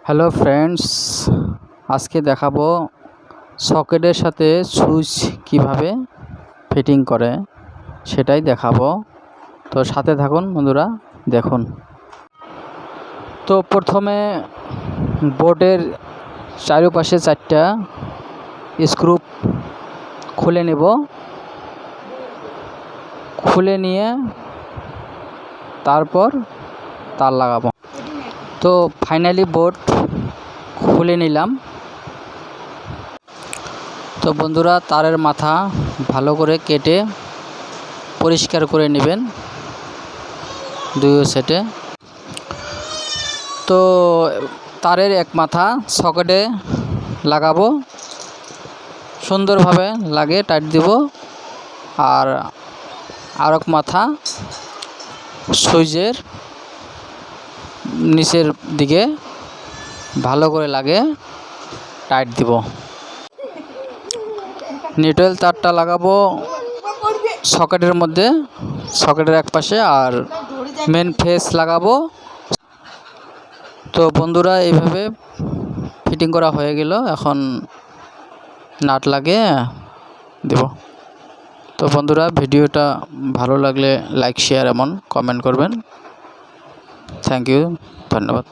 Hello friends, আজকে দেখাবো সকেটের সাথে সুইচ কিভাবে ফিটিং করে সেটাই দেখাবো। তো সাথে থাকুন বন্ধুরা, দেখুন। তো প্রথমে বোর্ডের চারপাশে 4টা স্ক্রু খুলে নেব। খুলে নিয়ে তারপর তার লাগাবো। তো ফাইনালি বোর্ড খুলে নিলাম। তো বন্ধুরা, তারের মাথা ভালো করে কেটে পরিষ্কার করে নেবেন দুই সেটে। তো তারের এক মাথা সকেটে লাগাবো, সুন্দরভাবে লাগিয়ে টাইট দিব। আর আরেক মাথা সুইচের নিচের দিকে ভালো করে লাগিয়ে টাইট দিব। নিউট্রাল তারটা লাগাবো সকেটের মধ্যে, সকেটের এক পাশে, আর মেন ফেস লাগাবো। তো বন্ধুরা, এইভাবে ফিটিং করা হয়ে গেল। এখন নাট লাগিয়ে দেব। তো বন্ধুরা, ভিডিওটা ভালো লাগলে লাইক, শেয়ার এবং কমেন্ট করবেন। থ্যাংক ইউ, ধন্যবাদ।